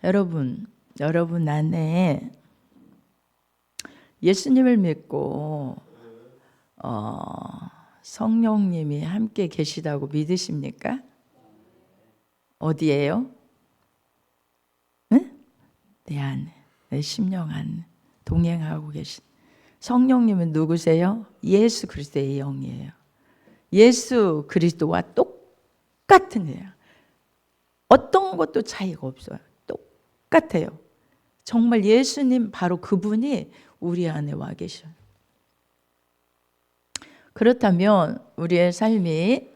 여러분 안에 예수님을 믿고 성령님이 함께 계시다고 믿으십니까? 어디에요? 응? 내 안에, 내 심령 안에 동행하고 계신 성령님은 누구세요? 예수 그리스도의 영이에요. 예수 그리스도와 똑같은 거예요. 어떤 것도 차이가 없어요. 똑같아요. 정말 예수님 바로 그분이 우리 안에 와 계셔요. 그렇다면 우리의 삶이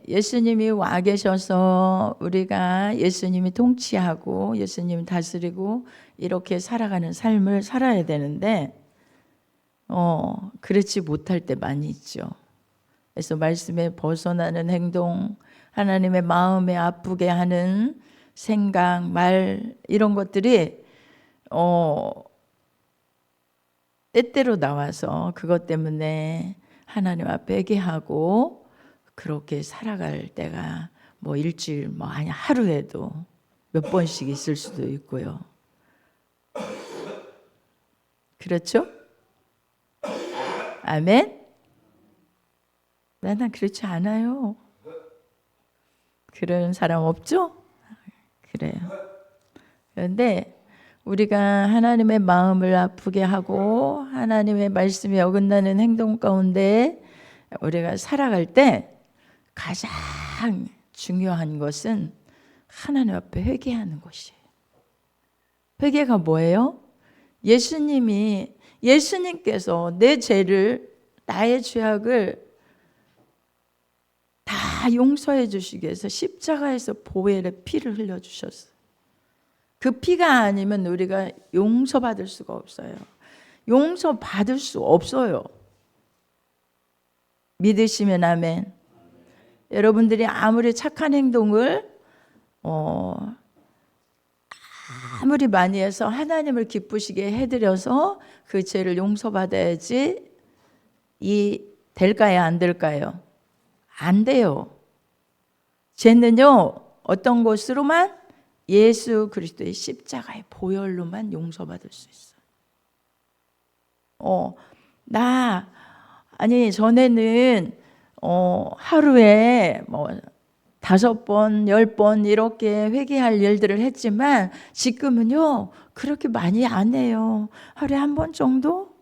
예수님이 와 계셔서 우리가 예수님이 통치하고 예수님이 다스리고 이렇게 살아가는 삶을 살아야 되는데 그렇지 못할 때 많이 있죠. 그래서 말씀에 벗어나는 행동, 하나님의 마음에 아프게 하는 생각, 말 이런 것들이 때때로 나와서 그것 때문에 하나님 앞에 회개하고 그렇게 살아갈 때가 뭐 일주일 아니 하루에도 몇 번씩 있을 수도 있고요. 그렇죠? 아멘? 나는 그렇지 않아요. 그런 사람 없죠? 그래요. 그런데 우리가 하나님의 마음을 아프게 하고 하나님의 말씀에 어긋나는 행동 가운데 우리가 살아갈 때 가장 중요한 것은 하나님 앞에 회개하는 것이에요. 회개가 뭐예요? 예수님께서 내 죄를, 나의 죄악을 다 용서해 주시기 위해서 십자가에서 보혈의 피를 흘려주셨어요. 그 피가 아니면 우리가 용서받을 수가 없어요. 용서받을 수 없어요. 믿으시면 아멘. 여러분들이 아무리 착한 행동을 아무리 많이 해서 하나님을 기쁘시게 해드려서 그 죄를 용서받아야지 될까요? 안 될까요? 안 돼요. 죄는요 어떤 것으로만? 예수 그리스도의 십자가의 보혈로만 용서받을 수 있어요. 전에는 하루에 5번, 10번 이렇게 회개할 일들을 했지만 지금은요 그렇게 많이 안 해요. 하루에 한 번 정도?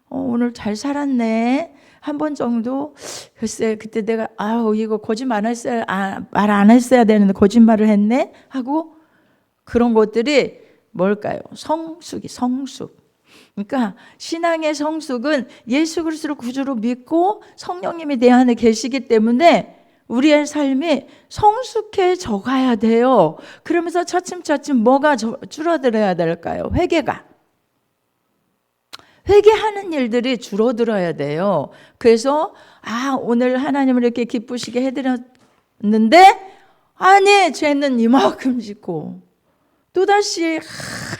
오늘 잘 살았네. 한 번 정도? 글쎄 그때 내가 이거 거짓말 말 안 했어야 되는데 거짓말을 했네? 하고 그런 것들이 뭘까요? 성숙. 그러니까 신앙의 성숙은 예수 그리스도를 구주로 믿고 성령님이 내 안에 계시기 때문에 우리의 삶이 성숙해져 가야 돼요. 그러면서 차츰차츰 뭐가 줄어들어야 될까요? 회개하는 일들이 줄어들어야 돼요. 그래서 오늘 하나님을 이렇게 기쁘시게 해드렸는데 죄는 이만큼 짓고 또다시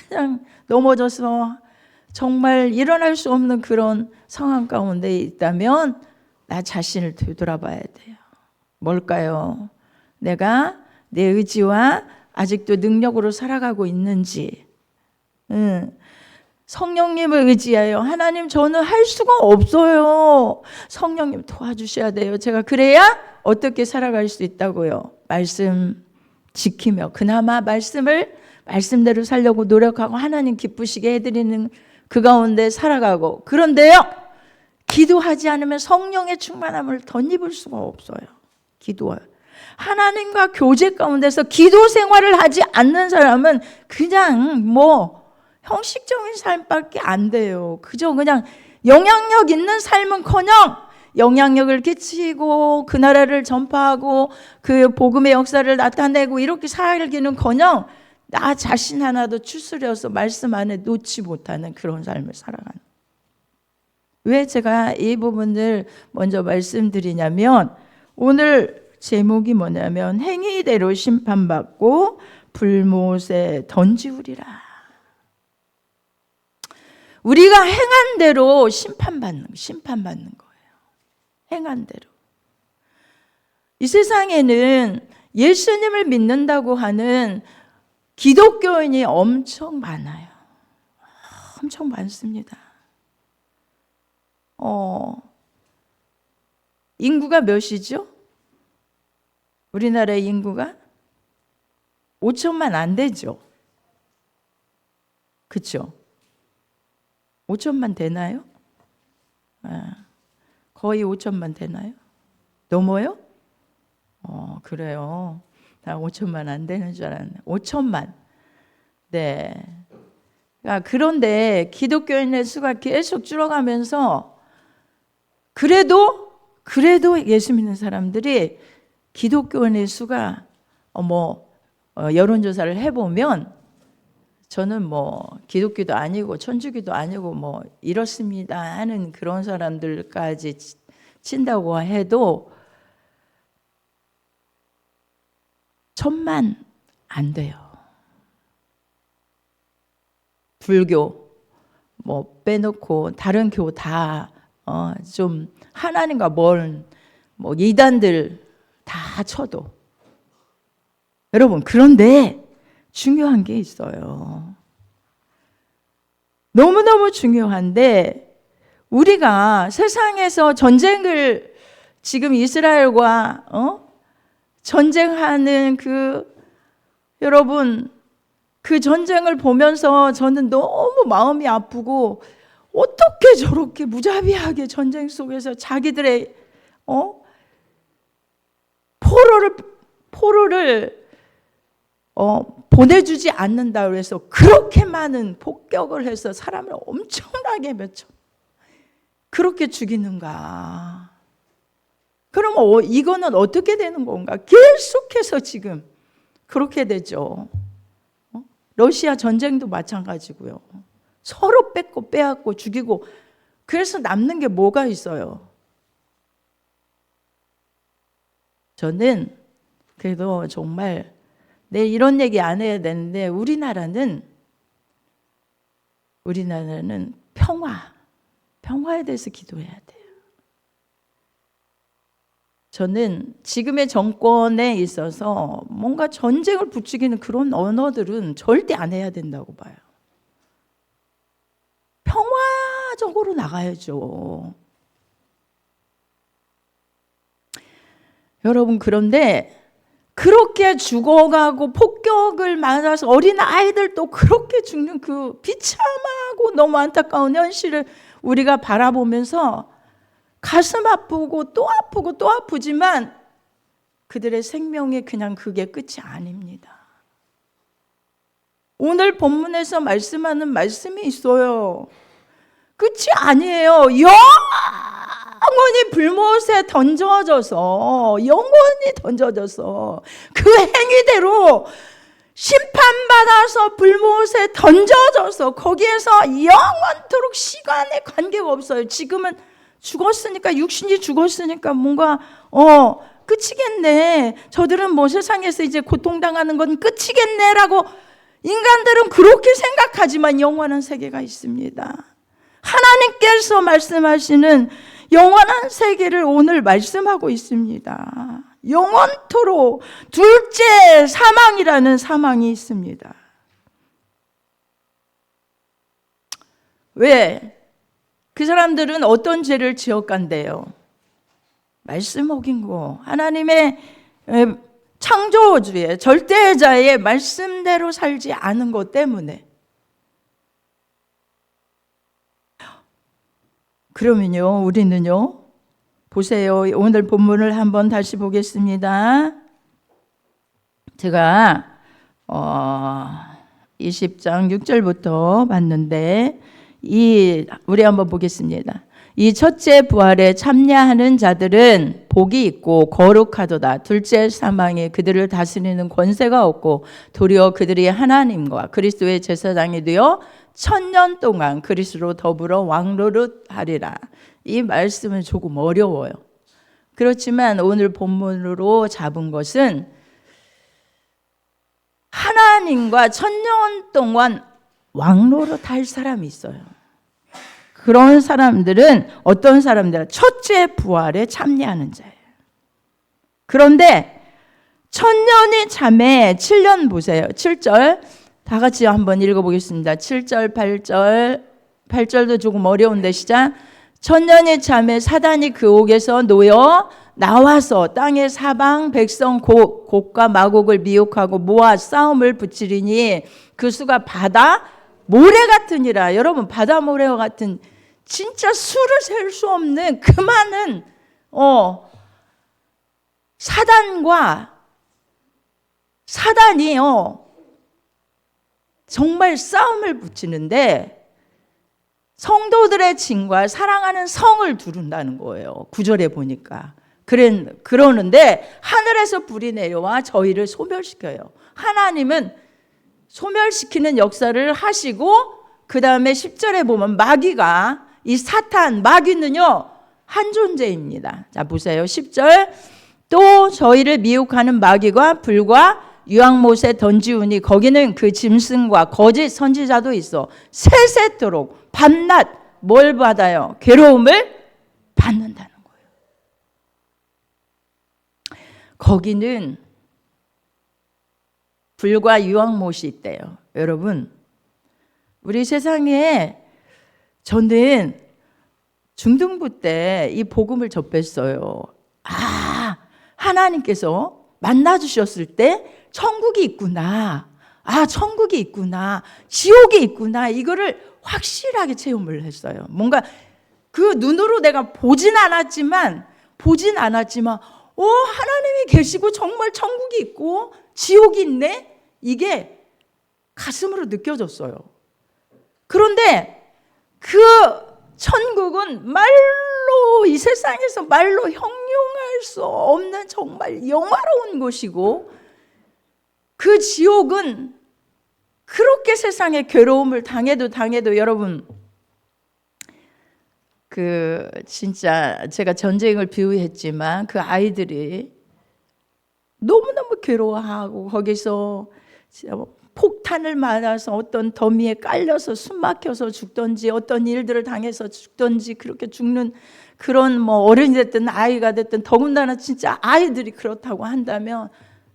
그냥 넘어져서 정말 일어날 수 없는 그런 상황 가운데 있다면 나 자신을 되돌아봐야 돼요. 뭘까요? 내가 내 의지와 아직도 능력으로 살아가고 있는지. 성령님을 의지하여 하나님 저는 할 수가 없어요. 성령님 도와주셔야 돼요. 제가 그래야 어떻게 살아갈 수 있다고요. 말씀 지키며 그나마 말씀대로 살려고 노력하고 하나님 기쁘시게 해드리는 그 가운데 살아가고 그런데요 기도하지 않으면 성령의 충만함을 덧입을 수가 없어요. 기도해요. 하나님과 교제 가운데서 기도 생활을 하지 않는 사람은 그냥 형식적인 삶밖에 안 돼요. 그냥 영향력 있는 삶은커녕 영향력을 끼치고 그 나라를 전파하고 그 복음의 역사를 나타내고 이렇게 살기는커녕 나 자신 하나도 추스려서 말씀 안에 놓지 못하는 그런 삶을 살아가는. 왜 제가 이 부분을 먼저 말씀드리냐면 오늘 제목이 뭐냐면 행위대로 심판받고 불못에 던지우리라. 우리가 행한 대로 심판받는 거예요. 행한 대로. 이 세상에는 예수님을 믿는다고 하는 기독교인이 엄청 많아요. 엄청 많습니다. 인구가 몇이죠? 우리나라의 인구가 5천만 안 되죠. 그렇죠? 5천만 되나요? 거의 5천만 되나요? 넘어요? 그래요. 나 5천만 안 되는 줄 알았네. 5천만. 네. 그런데 기독교인의 수가 계속 줄어가면서 그래도 예수 믿는 사람들이 기독교인의 수가 여론조사를 해보면 저는 기독교도 아니고 천주교도 아니고 이렇습니다 하는 그런 사람들까지 친다고 해도 1,000만 안 돼요. 불교 빼놓고 다른 교 다 좀 하나님과 먼 이단들 다 쳐도 여러분, 그런데 중요한 게 있어요. 너무너무 중요한데 우리가 세상에서 전쟁을 지금 이스라엘과 전쟁하는 여러분 그 전쟁을 보면서 저는 너무 마음이 아프고 어떻게 저렇게 무자비하게 전쟁 속에서 자기들의 포로를 보내주지 않는다 그래서 그렇게 많은 폭격을 해서 사람을 엄청나게 그렇게 죽이는가? 그럼 이거는 어떻게 되는 건가? 계속해서 지금 그렇게 되죠. 러시아 전쟁도 마찬가지고요. 서로 뺏고 빼앗고 죽이고 그래서 남는 게 뭐가 있어요? 저는 그래도 정말 이런 얘기 안 해야 되는데 우리나라는 평화에 대해서 기도해야 돼요. 저는 지금의 정권에 있어서 뭔가 전쟁을 부추기는 그런 언어들은 절대 안 해야 된다고 봐요. 평화적으로 나가야죠. 여러분, 그런데 그렇게 죽어가고 폭격을 맞아서 어린 아이들도 그렇게 죽는 그 비참하고 너무 안타까운 현실을 우리가 바라보면서 가슴 아프고 또 아프고 또 아프지만 그들의 생명이 그냥 그게 끝이 아닙니다. 오늘 본문에서 말씀하는 말씀이 있어요. 끝이 아니에요. 영원히 불못에 던져져서 그 행위대로 심판받아서 불못에 던져져서 거기에서 영원토록 시간에 관계가 없어요. 지금은 죽었으니까, 육신이 죽었으니까 뭔가 끝이겠네. 저들은 세상에서 이제 고통당하는 건 끝이겠네라고 인간들은 그렇게 생각하지만 영원한 세계가 있습니다. 하나님께서 말씀하시는 영원한 세계를 오늘 말씀하고 있습니다. 영원토록 둘째 사망이라는 사망이 있습니다. 왜? 그 사람들은 어떤 죄를 지었간대요? 말씀 어긴고 하나님의 창조주의 절대자의 말씀대로 살지 않은 것 때문에. 그러면요, 우리는요, 보세요. 오늘 본문을 한번 다시 보겠습니다. 제가 20장 6절부터 봤는데 우리 한번 보겠습니다. 이 첫째 부활에 참여하는 자들은 복이 있고 거룩하도다. 둘째 사망에 그들을 다스리는 권세가 없고 도리어 그들이 하나님과 그리스도의 제사장이 되어 1000년 동안 그리스도로 더불어 왕노릇하리라. 이 말씀은 조금 어려워요. 그렇지만 오늘 본문으로 잡은 것은 하나님과 1000년 동안 왕노릇할 사람이 있어요. 그런 사람들은 어떤 사람들은 첫째 부활에 참여하는 자예요. 그런데 천년이 잠에 7년 보세요. 7절 다 같이 한번 읽어보겠습니다. 7절 8절도 조금 어려운데 시작. 천년이 잠에 사단이 그 옥에서 놓여 나와서 땅의 사방 백성 곡과 마곡을 미혹하고 모아 싸움을 붙이리니 그 수가 바다 모래 같으니라. 여러분, 바다 모래와 같은 진짜 수를 셀 수 없는 그 많은 사단이 정말 싸움을 붙이는데 성도들의 진과 사랑하는 성을 두른다는 거예요. 9절에 보니까. 그러는데 하늘에서 불이 내려와 저희를 소멸시켜요. 하나님은 소멸시키는 역사를 하시고, 그 다음에 10절에 보면 마귀가, 이 사탄, 마귀는요 한 존재입니다. 자 보세요. 10절. 또 저희를 미혹하는 마귀가 불과 유황못에 던지우니 거기는 그 짐승과 거짓 선지자도 있어 세세토록 밤낮 뭘 받아요? 괴로움을 받는다는 거예요. 거기는 불과 유황못이 있대요. 여러분, 우리 세상에 저는 중등부 때 이 복음을 접했어요. 하나님께서 만나주셨을 때 천국이 있구나. 천국이 있구나. 지옥이 있구나. 이거를 확실하게 체험을 했어요. 뭔가 그 눈으로 내가 보진 않았지만 하나님이 계시고 정말 천국이 있고 지옥이 있네? 이게 가슴으로 느껴졌어요. 그런데 그 천국은 이 세상에서 말로 형용할 수 없는 정말 영화로운 곳이고, 그 지옥은 그렇게 세상에 괴로움을 당해도 여러분, 진짜 제가 전쟁을 비유했지만 그 아이들이 너무너무 괴로워하고 거기서 폭탄을 맞아서 어떤 더미에 깔려서 숨 막혀서 죽던지 어떤 일들을 당해서 죽던지 그렇게 죽는 그런 어른이 됐든 아이가 됐든, 더군다나 진짜 아이들이 그렇다고 한다면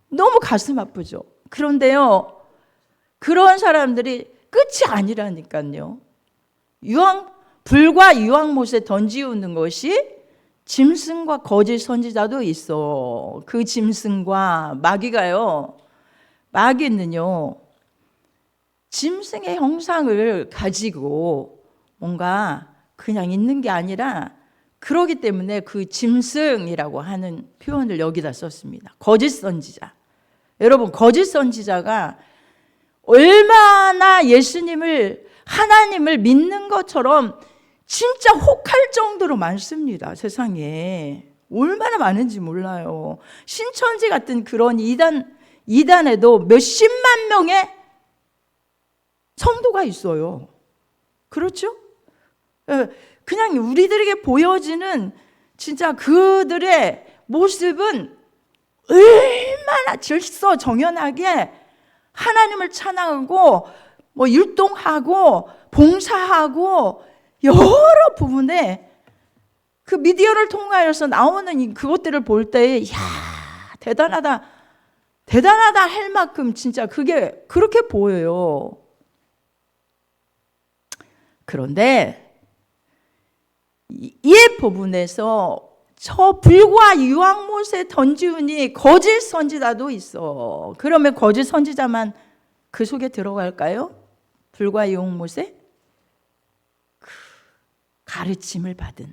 너무 가슴 아프죠. 그런데요, 그런 사람들이 끝이 아니라니까요. 불과 유황못에 던지우는 것이 짐승과 거짓 선지자도 있어. 그 짐승과 마귀는요 짐승의 형상을 가지고 뭔가 그냥 있는 게 아니라, 그러기 때문에 그 짐승이라고 하는 표현을 여기다 썼습니다. 거짓 선지자. 여러분, 거짓 선지자가 얼마나 하나님을 믿는 것처럼 진짜 혹할 정도로 많습니다. 세상에 얼마나 많은지 몰라요. 신천지 같은 그런 이단에도 몇십만 명의 성도가 있어요. 그렇죠? 그냥 우리들에게 보여지는 진짜 그들의 모습은 얼마나 질서정연하게 하나님을 찬양하고 율동하고 봉사하고 여러 부분에 그 미디어를 통하여서 나오는 그것들을 볼 때 대단하다 할 만큼 진짜 그게 그렇게 보여요. 그런데 이 부분에서 저 불과 유황못에 던지우니 거짓 선지자도 있어. 그러면 거짓 선지자만 그 속에 들어갈까요? 불과 유황못에 가르침을 받은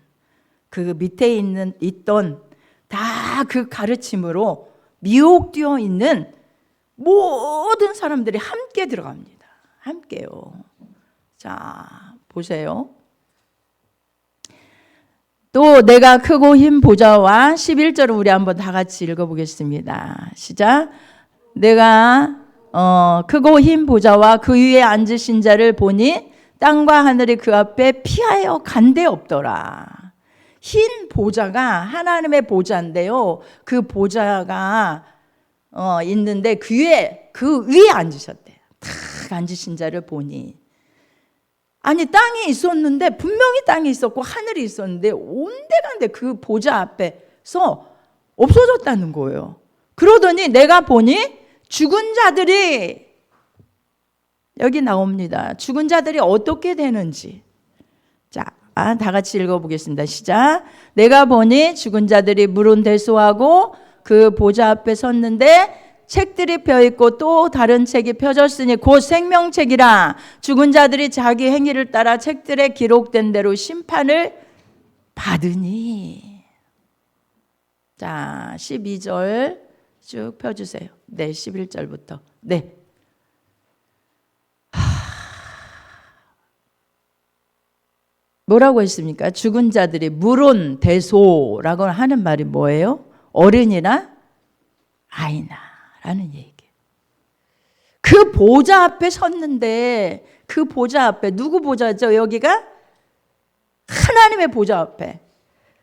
그 밑에 있던 다 그 가르침으로 미혹되어 있는 모든 사람들이 함께 들어갑니다. 함께요. 자, 보세요. 또 내가 크고 흰 보좌와 11절을 우리 한번 다 같이 읽어보겠습니다. 시작. 내가 크고 흰 보좌와 그 위에 앉으신 자를 보니 땅과 하늘이 그 앞에 피하여 간데 없더라. 흰 보좌가 하나님의 보좌인데요. 그 보좌가 있는데 그 위에 앉으셨대요. 탁 앉으신 자를 보니, 아니 땅이 있었는데, 분명히 땅이 있었고 하늘이 있었는데 온데간데 그 보좌 앞에서 없어졌다는 거예요. 그러더니 내가 보니 죽은 자들이, 여기 나옵니다. 죽은 자들이 어떻게 되는지. 자, 다 같이 읽어보겠습니다. 시작. 내가 보니 죽은 자들이 물은대소하고 그 보좌 앞에 섰는데 책들이 펴있고 또 다른 책이 펴졌으니 곧 생명책이라. 죽은 자들이 자기 행위를 따라 책들에 기록된 대로 심판을 받으니. 자, 12절 쭉 펴주세요. 네, 11절부터. 네. 뭐라고 했습니까? 죽은 자들이 물론대소라고 하는 말이 뭐예요? 어른이나 아이나 라는 얘기. 그 보좌 앞에 섰는데, 그 보좌 앞에, 누구 보좌죠? 여기가 하나님의 보좌 앞에.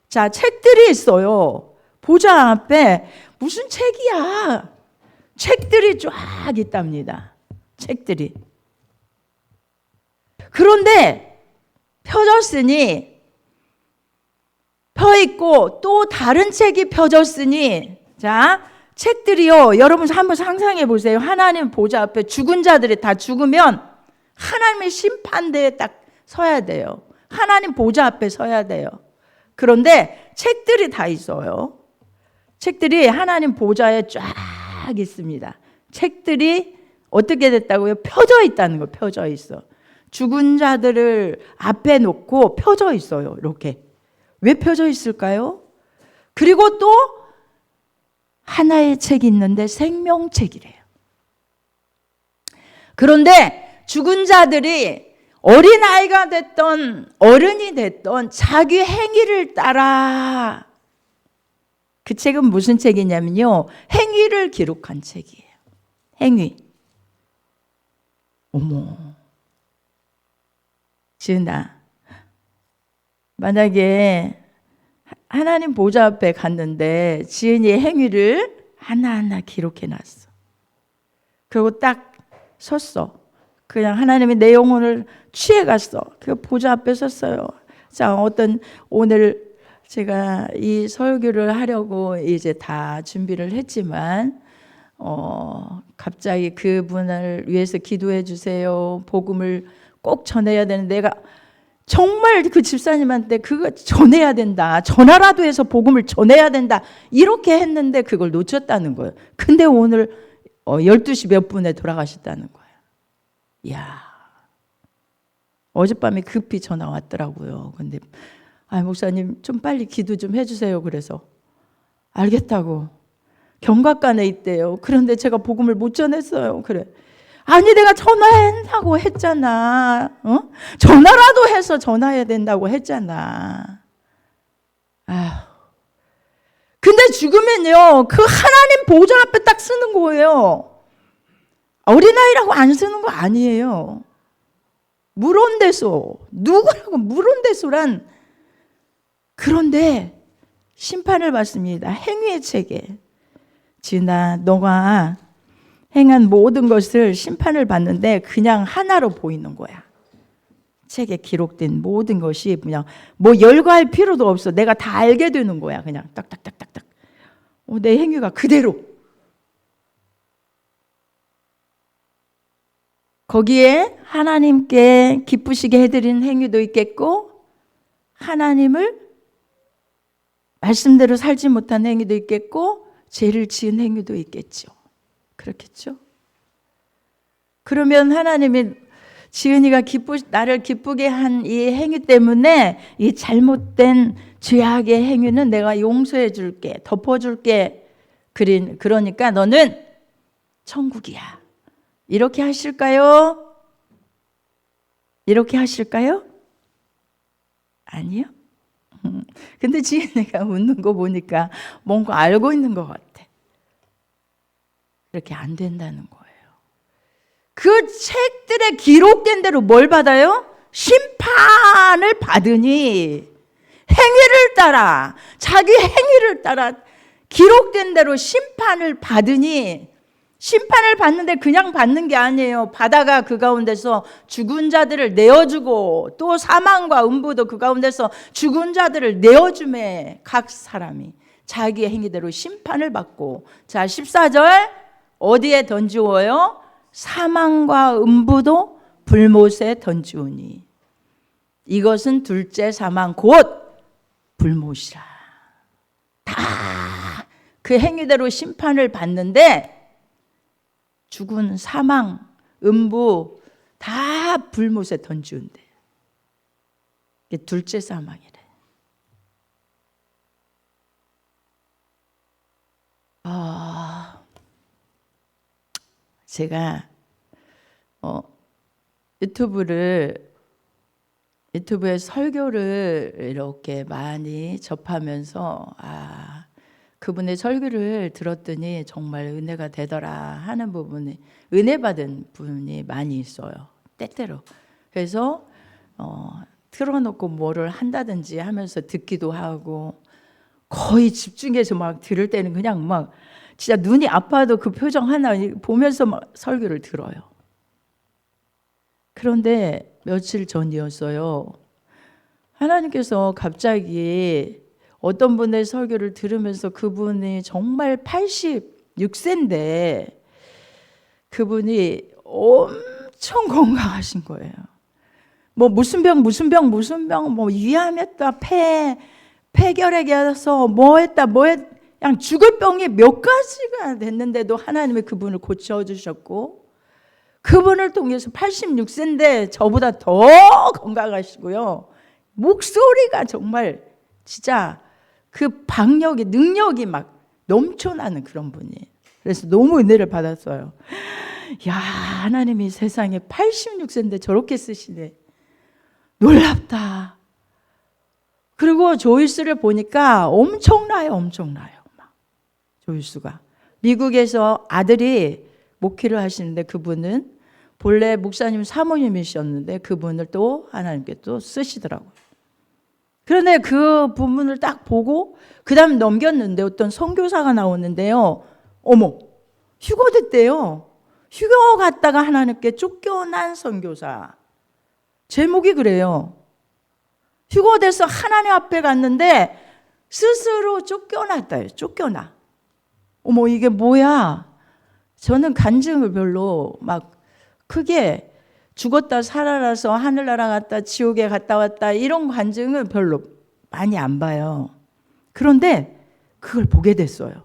자, 책들이 있어요. 보좌 앞에. 무슨 책이야? 책들이 쫙 있답니다. 책들이. 그런데 펴졌으니, 펴있고 또 다른 책이 펴졌으니, 자, 책들이요. 여러분 한번 상상해 보세요. 하나님 보좌 앞에 죽은 자들이 다 죽으면 하나님의 심판대에 딱 서야 돼요. 하나님 보좌 앞에 서야 돼요. 그런데 책들이 다 있어요. 책들이 하나님 보좌에 쫙 있습니다. 책들이 어떻게 됐다고요? 펴져 있다는 거. 펴져 있어. 죽은 자들을 앞에 놓고 펴져 있어요. 이렇게. 왜 펴져 있을까요? 그리고 또 하나의 책이 있는데 생명책이래요. 그런데 죽은 자들이 어린아이가 됐던 어른이 됐던 자기 행위를 따라, 그 책은 무슨 책이냐면요, 행위를 기록한 책이에요. 행위. 어머, 지은아, 만약에 하나님 보좌 앞에 갔는데 지은이의 행위를 하나하나 기록해 놨어. 그리고 딱 섰어. 그냥 하나님이 내 영혼을 취해 갔어. 그 보좌 앞에 섰어요. 자, 오늘 제가 이 설교를 하려고 이제 다 준비를 했지만 갑자기 그분을 위해서 기도해 주세요. 복음을 꼭 전해야 되는데, 내가 정말 그 집사님한테 그거 전해야 된다, 전화라도 해서 복음을 전해야 된다, 이렇게 했는데 그걸 놓쳤다는 거예요. 근데 오늘 12시 몇 분에 돌아가셨다는 거예요. 이야, 어젯밤에 급히 전화 왔더라고요. 근데 목사님 좀 빨리 기도 좀 해주세요. 그래서 알겠다고. 경각관에 있대요. 그런데 제가 복음을 못 전했어요. 그래. 아니, 내가 전화한다고 했잖아. 전화라도 해서 전화해야 된다고 했잖아. 근데 죽으면요, 그 하나님 보좌 앞에 딱 쓰는 거예요. 어린아이라고 안 쓰는 거 아니에요. 물온대소. 누구라고 물온대소란. 그런데 심판을 받습니다. 행위의 책에. 지은아, 너가 행한 모든 것을 심판을 받는데 그냥 하나로 보이는 거야. 책에 기록된 모든 것이 그냥 뭐 열거할 필요도 없어. 내가 다 알게 되는 거야. 그냥 딱딱딱딱딱. 내 행위가 그대로. 거기에 하나님께 기쁘시게 해드리는 행위도 있겠고, 하나님을 말씀대로 살지 못한 행위도 있겠고, 죄를 지은 행위도 있겠죠. 그렇겠죠? 그러면 하나님이 지은이가 나를 기쁘게 한 이 행위 때문에 이 잘못된 죄악의 행위는 내가 용서해 줄게, 덮어줄게. 그러니까 너는 천국이야. 이렇게 하실까요? 이렇게 하실까요? 아니요. 근데 지은이가 웃는 거 보니까 뭔가 알고 있는 것 같아. 그렇게 안 된다는 거예요. 그 책들에 기록된 대로 뭘 받아요? 심판을 받으니, 행위를 따라, 자기 행위를 따라 기록된 대로 심판을 받으니, 심판을 받는데 그냥 받는 게 아니에요. 바다가 그 가운데서 죽은 자들을 내어주고, 또 사망과 음부도 그 가운데서 죽은 자들을 내어주매 각 사람이 자기의 행위대로 심판을 받고, 자 14절 어디에 던지워요? 사망과 음부도 불못에 던지우니 이것은 둘째 사망 곧 불못이라. 다 그 행위대로 심판을 받는데 죽은 사망, 음부 다 불못에 던지운대. 이게 둘째 사망이래. 제가 유튜브에 설교를 이렇게 많이 접하면서 그분의 설교를 들었더니 정말 은혜가 되더라 하는 부분이, 은혜 받은 부분이 많이 있어요. 때때로. 그래서 틀어놓고 뭐를 한다든지 하면서 듣기도 하고, 거의 집중해서 막 들을 때는 그냥 막 진짜 눈이 아파도 그 표정 하나 보면서 막 설교를 들어요. 그런데 며칠 전이었어요. 하나님께서 갑자기 어떤 분의 설교를 들으면서, 그분이 정말 86세인데 그분이 엄청 건강하신 거예요. 뭐 무슨 병 뭐 위암했다, 폐결핵이어서 뭐 했다 그냥 죽을 병이 몇 가지가 됐는데도 하나님이 그분을 고쳐주셨고, 그분을 통해서 86세인데 저보다 더 건강하시고요. 목소리가 정말 진짜 그 박력이, 능력이 막 넘쳐나는 그런 분이에요. 그래서 너무 은혜를 받았어요. 야, 하나님이 세상에 86세인데 저렇게 쓰시네. 놀랍다. 그리고 조회수를 보니까 엄청나요. 막 조회수가. 미국에서 아들이 목회를 하시는데, 그분은 본래 목사님 사모님이셨는데 그분을 또 하나님께 또 쓰시더라고요. 그런데 그 부분을 딱 보고 그 다음 넘겼는데 어떤 선교사가 나오는데요. 어머, 휴거됐대요. 휴거 갔다가 하나님께 쫓겨난 선교사. 제목이 그래요. 휴거돼서 하나님 앞에 갔는데 스스로 쫓겨났다요. 쫓겨나. 어머, 이게 뭐야? 저는 간증을 별로 막 크게 죽었다 살아나서 하늘나라 갔다 지옥에 갔다 왔다 이런 간증을 별로 많이 안 봐요. 그런데 그걸 보게 됐어요.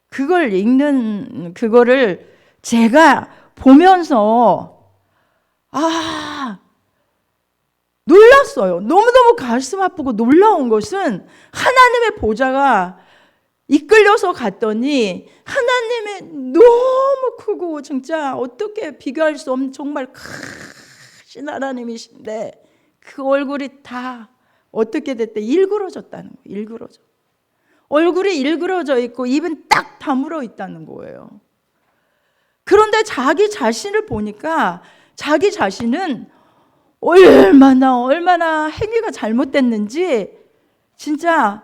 그걸 읽는 그거를 제가 보면서 놀랐어요. 너무너무 가슴 아프고 놀라운 것은, 하나님의 보좌가 이끌려서 갔더니 하나님의 너무 크고 진짜 어떻게 비교할 수 없는 정말 크신 하나님이신데, 그 얼굴이 다 어떻게 됐대? 일그러졌다는 거예요. 일그러져. 얼굴이 일그러져 있고 입은 딱 다물어 있다는 거예요. 그런데 자기 자신을 보니까 자기 자신은 얼마나 행위가 잘못됐는지 진짜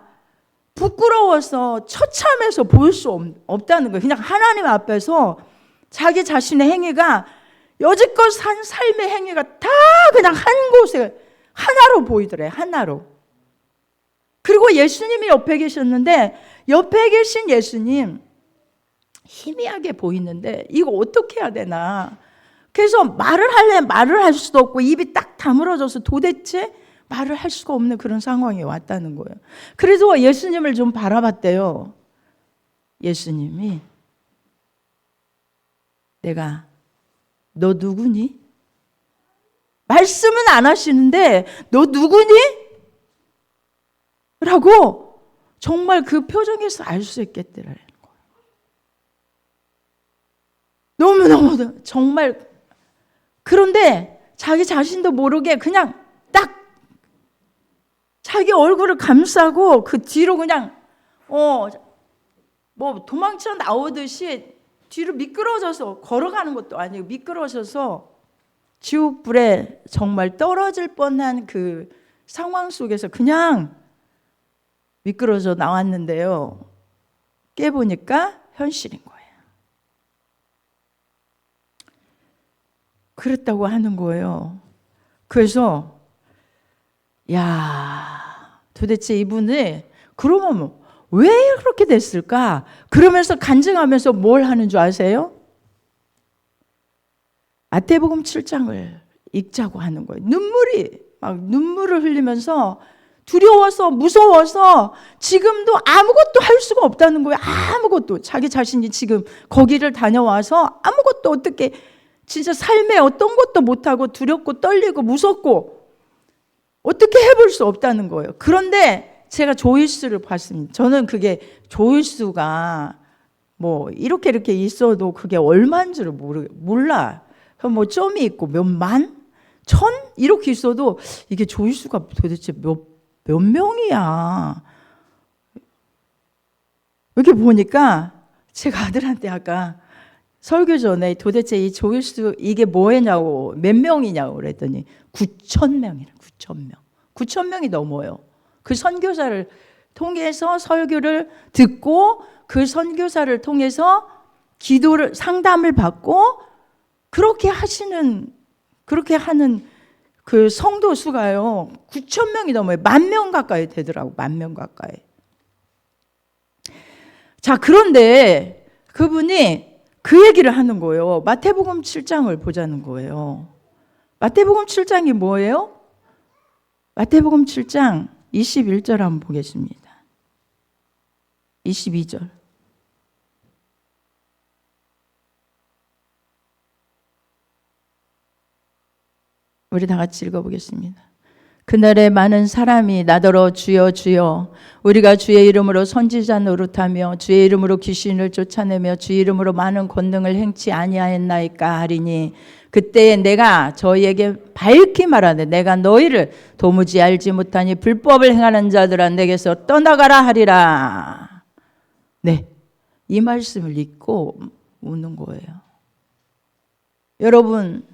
부끄러워서 처참해서 보일 수 없다는 거예요. 그냥 하나님 앞에서 자기 자신의 행위가, 여지껏 산 삶의 행위가 다 그냥 한 곳에 하나로 보이더래. 하나로. 그리고 예수님이 옆에 계셨는데, 옆에 계신 예수님 희미하게 보이는데 이거 어떻게 해야 되나. 그래서 말을 할 수도 없고 입이 딱 다물어져서 도대체 말을 할 수가 없는 그런 상황이 왔다는 거예요. 그래서 예수님을 좀 바라봤대요. 예수님이, 내가 너 누구니? 말씀은 안 하시는데 너 누구니? 라고 정말 그 표정에서 알 수 있겠더라는 거예요. 너무너무 정말. 그런데 자기 자신도 모르게 그냥 딱 자기 얼굴을 감싸고 그 뒤로 그냥 뭐 도망쳐 나오듯이 뒤로 미끄러져서, 걸어가는 것도 아니고 미끄러져서 지옥불에 정말 떨어질 뻔한 그 상황 속에서 그냥 미끄러져 나왔는데요. 깨보니까 현실인 거예요. 그랬다고 하는 거예요. 그래서 도대체 이분이 그러면 왜 그렇게 됐을까? 그러면서 간증하면서 뭘 하는 줄 아세요? 마태복음 7장을 읽자고 하는 거예요. 눈물을 흘리면서 두려워서 무서워서 지금도 아무것도 할 수가 없다는 거예요. 아무것도. 자기 자신이 지금 거기를 다녀와서 아무것도 어떻게 진짜 삶에 어떤 것도 못하고 두렵고 떨리고 무섭고 어떻게 해볼 수 없다는 거예요. 그런데 제가 조회수를 봤습니다. 저는 그게 조회수가 뭐 이렇게 있어도 그게 얼마인 줄 몰라. 뭐 점이 있고 몇 만? 천? 이렇게 있어도 이게 조회수가 도대체 몇 명이야. 이렇게 보니까 제가 아들한테 아까 설교 전에 도대체 이 조회수 이게 뭐냐고 몇 명이냐고 그랬더니 9,000명이래. 9,000명. 9,000명이 넘어요. 그 선교사를 통해서 설교를 듣고 그 선교사를 통해서 기도를 상담을 받고 그렇게 하는 그 성도 수가요 9,000명이 넘어요. 10,000명 가까이 되더라고. 10,000명 가까이. 자, 그런데 그분이 그 얘기를 하는 거예요. 마태복음 7장을 보자는 거예요. 마태복음 7장이 뭐예요? 마태복음 7장 21절 한번 보겠습니다. 22절. 우리 다 같이 읽어보겠습니다. 그날에 많은 사람이 나더러 주여 주여 우리가 주의 이름으로 선지자 노릇하며 주의 이름으로 귀신을 쫓아내며 주의 이름으로 많은 권능을 행치 아니하였나이까 하리니 그때에 내가 저희에게 밝히 말하되 내가 너희를 도무지 알지 못하니 불법을 행하는 자들아 내게서 떠나가라 하리라. 네, 이 말씀을 읽고 우는 거예요. 여러분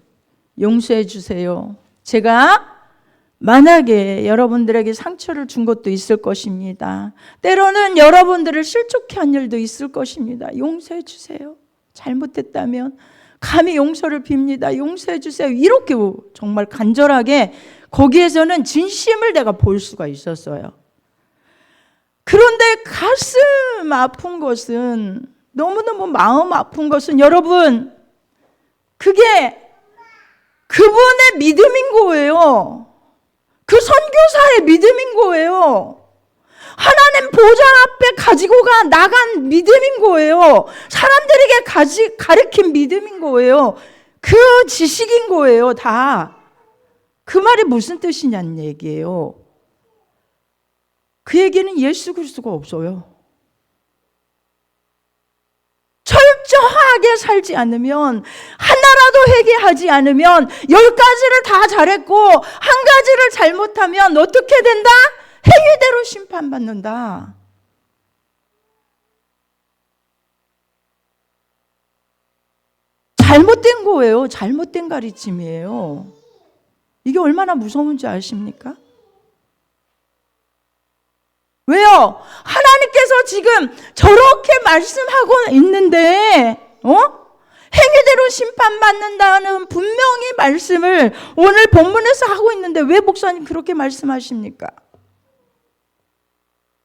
용서해 주세요. 제가 만약에 여러분들에게 상처를 준 것도 있을 것입니다. 때로는 여러분들을 실족해 한 일도 있을 것입니다. 용서해 주세요. 잘못했다면 감히 용서를 빕니다. 용서해 주세요. 이렇게 정말 간절하게 거기에서는 진심을 내가 볼 수가 있었어요. 그런데 가슴 아픈 것은 너무너무 마음 아픈 것은 여러분 그게 그분의 믿음인 거예요. 그 선교사의 믿음인 거예요. 하나님 보좌 앞에 가지고 나간 믿음인 거예요. 사람들에게 가르친 믿음인 거예요. 그 지식인 거예요. 다. 그 말이 무슨 뜻이냐는 얘기예요. 그 얘기는 예수 그리스도가 없어요. 철저하게 살지 않으면 하나라도 회개하지 않으면 10가지를 다 잘했고 한 가지를 잘못하면 어떻게 된다? 행위대로 심판받는다. 잘못된 거예요. 잘못된 가르침이에요. 이게 얼마나 무서운지 아십니까? 왜요? 하나님께서 지금 저렇게 말씀하고 있는데 행위대로 심판받는다는 분명히 말씀을 오늘 본문에서 하고 있는데 왜 목사님 그렇게 말씀하십니까?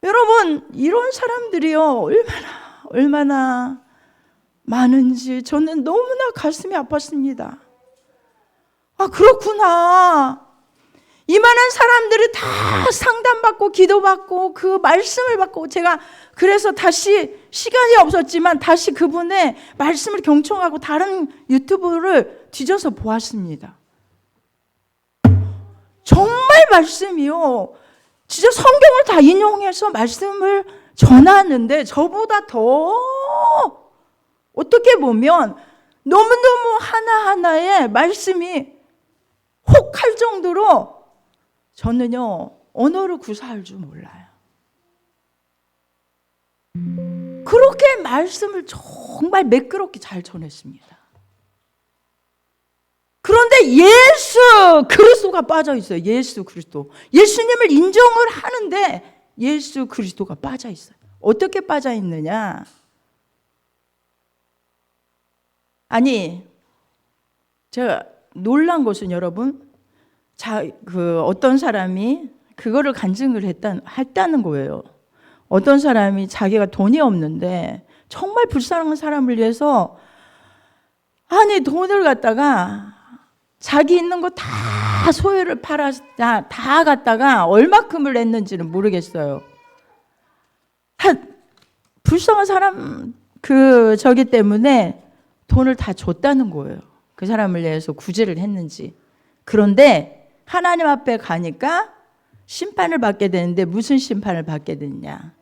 여러분 이런 사람들이요 얼마나 많은지 저는 너무나 가슴이 아팠습니다. 아 그렇구나. 이 많은 사람들이 다 상담받고 기도받고 그 말씀을 받고 제가 그래서 다시 시간이 없었지만 다시 그분의 말씀을 경청하고 다른 유튜브를 뒤져서 보았습니다. 정말 말씀이요. 진짜 성경을 다 인용해서 말씀을 전하는데 저보다 더 어떻게 보면 너무너무 하나하나의 말씀이 혹할 정도로 저는요 언어를 구사할 줄 몰라요. 그렇게 말씀을 정말 매끄럽게 잘 전했습니다. 그런데 예수 그리스도가 빠져 있어요. 예수 그리스도. 예수님을 인정을 하는데 예수 그리스도가 빠져 있어요. 어떻게 빠져 있느냐? 아니 제가 놀란 것은 여러분 어떤 사람이 그거를 간증을 했다는 거예요. 어떤 사람이 자기가 돈이 없는데 정말 불쌍한 사람을 위해서 아니 돈을 갖다가 자기 있는 거 다 소유를 팔아서 다 갖다가 얼마큼을 냈는지는 모르겠어요. 불쌍한 사람 저기 때문에 돈을 다 줬다는 거예요. 그 사람을 위해서 구제를 했는지. 그런데 하나님 앞에 가니까 심판을 받게 되는데 무슨 심판을 받게 됐냐?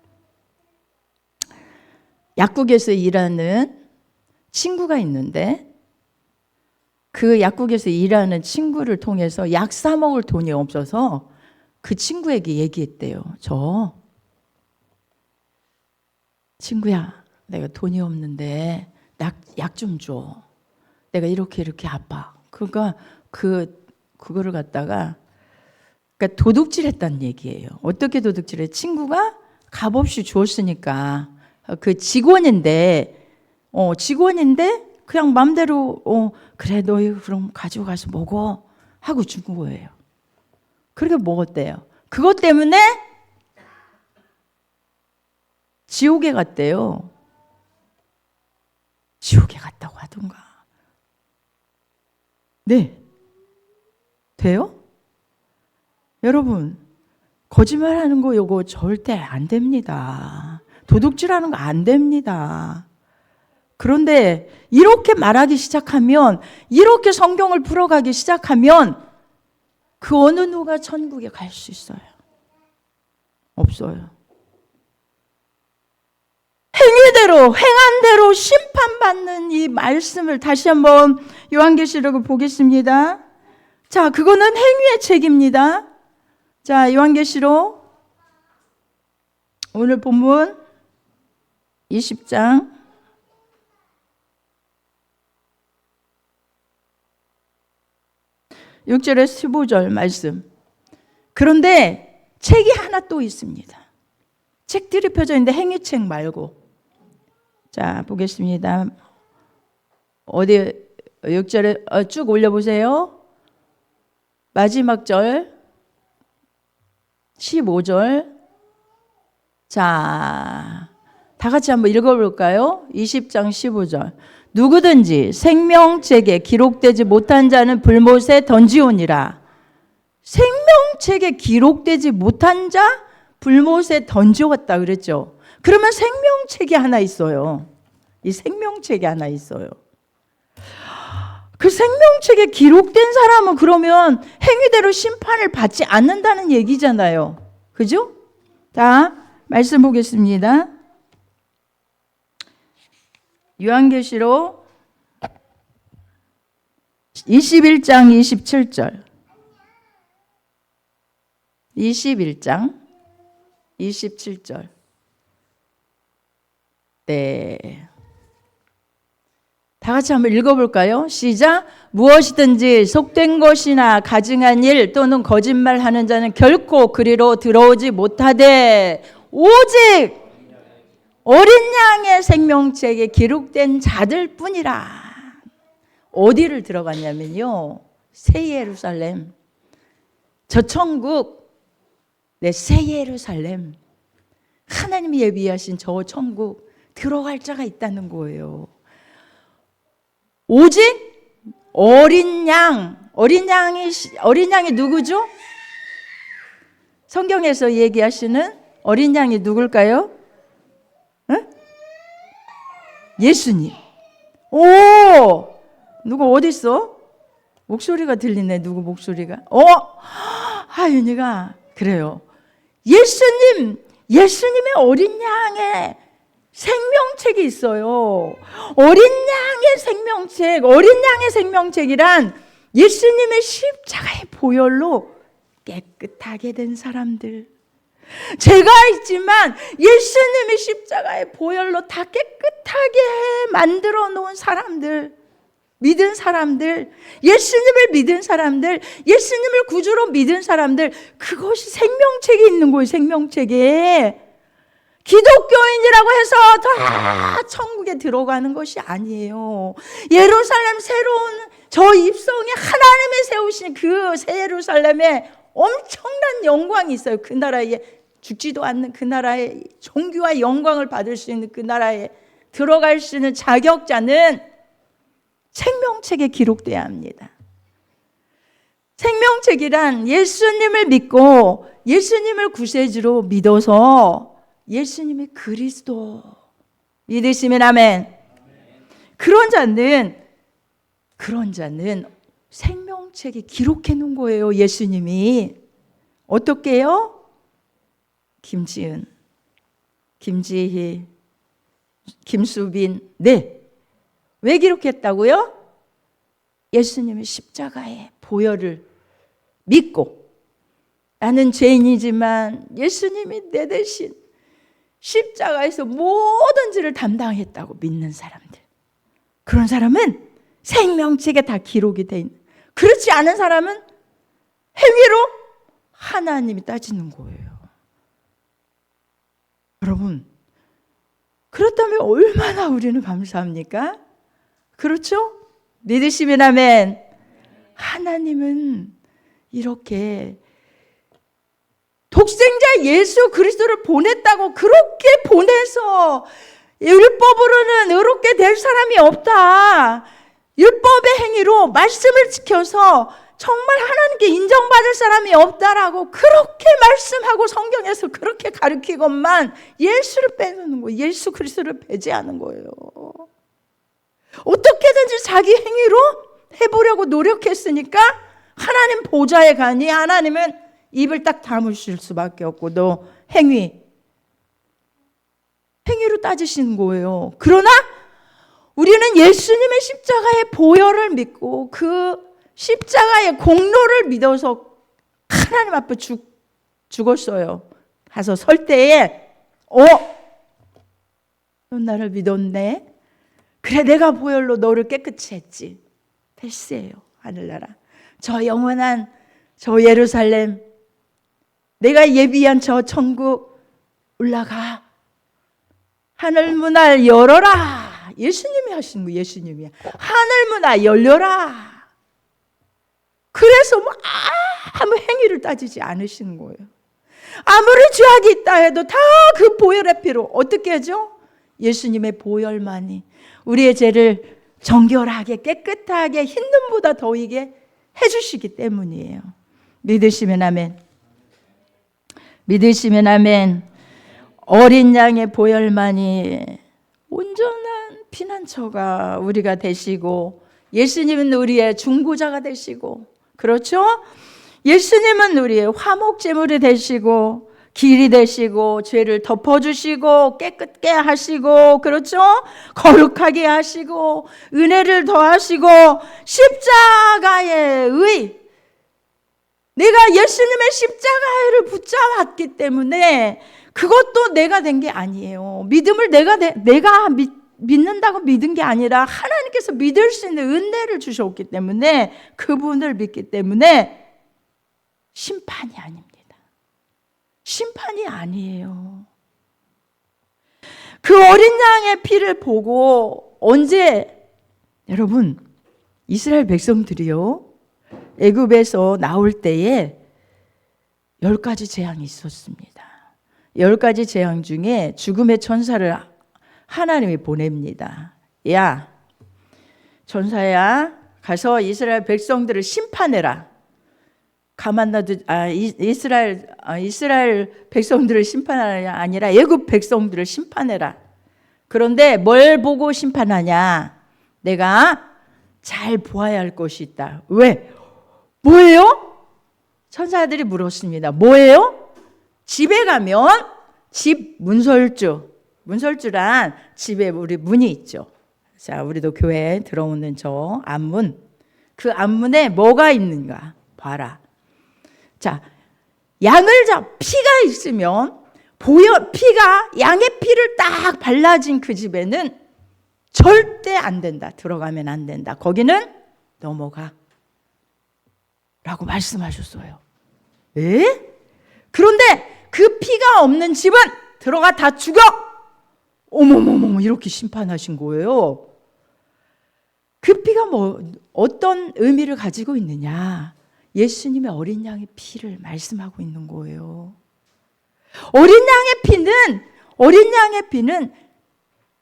약국에서 일하는 친구가 있는데 그 약국에서 일하는 친구를 통해서 약 사 먹을 돈이 없어서 그 친구에게 얘기했대요. 저 친구야, 내가 돈이 없는데 약 좀 줘. 내가 이렇게 아파. 그러니까 그거를 갖다가 그러니까 도둑질했다는 얘기예요. 어떻게 도둑질해? 친구가 값없이 주었으니까 그 직원인데 그냥 맘대로 그래 너희 그럼 가지고 가서 먹어 하고 준 거예요. 그렇게 먹었대요. 그것 때문에 지옥에 갔대요. 지옥에 갔다고 하던가. 네. 돼요? 여러분, 거짓말하는 거 요거 절대 안 됩니다. 도둑질하는 거 안 됩니다. 그런데 이렇게 말하기 시작하면, 이렇게 성경을 풀어가기 시작하면 그 어느 누가 천국에 갈 수 있어요? 없어요. 행위대로, 행한 대로 심판받는 이 말씀을 다시 한번 요한계시록을 보겠습니다. 자, 그거는 행위의 책입니다. 자, 요한계시록 오늘 본문 20장 6절에서 15절 말씀. 그런데 책이 하나 또 있습니다. 책들이 펴져 있는데 행위책 말고. 자, 보겠습니다. 어디 6절에 쭉 올려보세요. 마지막 절 15절. 자, 다 같이 한번 읽어볼까요? 20장 15절. 누구든지 생명책에 기록되지 못한 자는 불못에 던지오니라. 생명책에 기록되지 못한 자 불못에 던지었다 그랬죠. 그러면 생명책이 하나 있어요. 이 생명책이 하나 있어요. 그 생명책에 기록된 사람은 그러면 행위대로 심판을 받지 않는다는 얘기잖아요. 그죠? 자, 말씀 보겠습니다. 요한계시록 21장 27절. 21장 27절. 네. 다 같이 한번 읽어볼까요? 시작. 무엇이든지 속된 것이나 가증한 일 또는 거짓말하는 자는 결코 그리로 들어오지 못하되 오직 어린 양의 생명책에 기록된 자들 뿐이라. 어디를 들어갔냐면요, 새 예루살렘, 저 천국, 새 예루살렘, 하나님이 예비하신 저 천국 들어갈 자가 있다는 거예요. 오직 어린 양이 누구죠? 성경에서 얘기하시는 어린 양이 누굴까요? 응? 예수님. 오, 누구 어디 있어? 목소리가 들리네. 누구 목소리가? 하윤이가 그래요. 예수님의 어린 양의 생명책이 있어요. 어린 양의 생명책이란 예수님의 십자가의 보혈로 깨끗하게 된 사람들. 죄가 있지만 예수님의 십자가의 보혈로 다 깨끗하게 만들어 놓은 사람들, 믿은 사람들, 예수님을 믿은 사람들, 예수님을 구주로 믿은 사람들, 그것이 생명책이 있는 거예요. 생명책에. 기독교인이라고 해서 다 천국에 들어가는 것이 아니에요. 예루살렘 새로운 저 입성에 하나님이 세우신 그 새 예루살렘에 엄청난 영광이 있어요. 그 나라에 죽지도 않는 그 나라에 존귀와 영광을 받을 수 있는 그 나라에 들어갈 수 있는 자격자는 생명책에 기록돼야 합니다. 생명책이란 예수님을 믿고 예수님을 구세주로 믿어서 예수님이 그리스도 믿으시면 아멘. 그런 자는 생명책에 기록해 놓은 거예요. 예수님이. 어떻게 해요? 김지은, 김지희, 김수빈. 네. 왜 기록했다고요? 예수님의 십자가의 보혈을 믿고 나는 죄인이지만 예수님이 내 대신 십자가에서 모든 죄를 담당했다고 믿는 사람들. 그런 사람은 생명책에 다 기록이 돼 있는. 그렇지 않은 사람은 행위로 하나님이 따지는 거예요. 여러분, 그렇다면 얼마나 우리는 감사합니까? 그렇죠? 믿으시면 아멘. 하나님은 이렇게 독생자 예수 그리스도를 보냈다고 그렇게 보내서 율법으로는 의롭게 될 사람이 없다. 율법의 행위로 말씀을 지켜서 정말 하나님께 인정받을 사람이 없다라고 그렇게 말씀하고 성경에서 그렇게 가르치건만 예수를 빼놓는 거예요. 예수 그리스도를 배제하는 거예요. 어떻게든지 자기 행위로 해보려고 노력했으니까 하나님 보좌에 가니 하나님은 입을 딱 다무실 수밖에 없고 너 행위로 따지시는 거예요. 그러나 우리는 예수님의 십자가의 보혈을 믿고 그 십자가의 공로를 믿어서 하나님 앞에 죽었어요. 가서 설 때에 넌 나를 믿었네. 그래 내가 보혈로 너를 깨끗이 했지. 됐어요. 하늘나라. 저 영원한 저 예루살렘 내가 예비한 저 천국 올라가. 하늘문을 열어라. 예수님이 하신 거 예수님이야. 하늘문을 열려라. 그래서 아무 행위를 따지지 않으시는 거예요. 아무리 죄악이 있다 해도 다 그 보혈의 피로 어떻게 하죠? 예수님의 보혈만이 우리의 죄를 정결하게 깨끗하게 흰 눈보다 더이게 해주시기 때문이에요. 믿으시면 아멘. 믿으시면 아멘. 어린 양의 보혈만이 온전한 피난처가 우리가 되시고 예수님은 우리의 중보자가 되시고 그렇죠? 예수님은 우리의 화목제물이 되시고 길이 되시고 죄를 덮어주시고 깨끗게 하시고 그렇죠? 거룩하게 하시고 은혜를 더하시고 십자가의 의 내가 예수님의 십자가를 붙잡았기 때문에 그것도 내가 된 게 아니에요. 믿음을 내가 믿는다고 믿은 게 아니라 하나님께서 믿을 수 있는 은혜를 주셨기 때문에 그분을 믿기 때문에 심판이 아닙니다. 심판이 아니에요. 그 어린 양의 피를 보고 언제 여러분 이스라엘 백성들이요 애굽에서 나올 때에 10가지 재앙이 있었습니다. 10가지 재앙 중에 죽음의 천사를 하나님이 보냅니다. 야 천사야 가서 이스라엘 백성들을 심판해라. 가만 놔두 이스라엘 백성들을 심판하냐 아니라 애굽 백성들을 심판해라. 그런데 뭘 보고 심판하냐? 내가 잘 보아야 할 것이 있다. 왜? 뭐예요? 천사들이 물었습니다. 뭐예요? 집에 가면 집 문설주란 집에 우리 문이 있죠. 자, 우리도 교회에 들어오는 저 앞문. 그 앞문에 뭐가 있는가 봐라. 자, 피가 있으면 피가 양의 피를 딱 발라진 그 집에는 절대 안 된다. 들어가면 안 된다. 거기는 넘어가. 라고 말씀하셨어요. 에? 그런데 그 피가 없는 집은 들어가 다 죽여. 어머머머 이렇게 심판하신 거예요. 그 피가 어떤 의미를 가지고 있느냐? 예수님의 어린 양의 피를 말씀하고 있는 거예요. 어린 양의 피는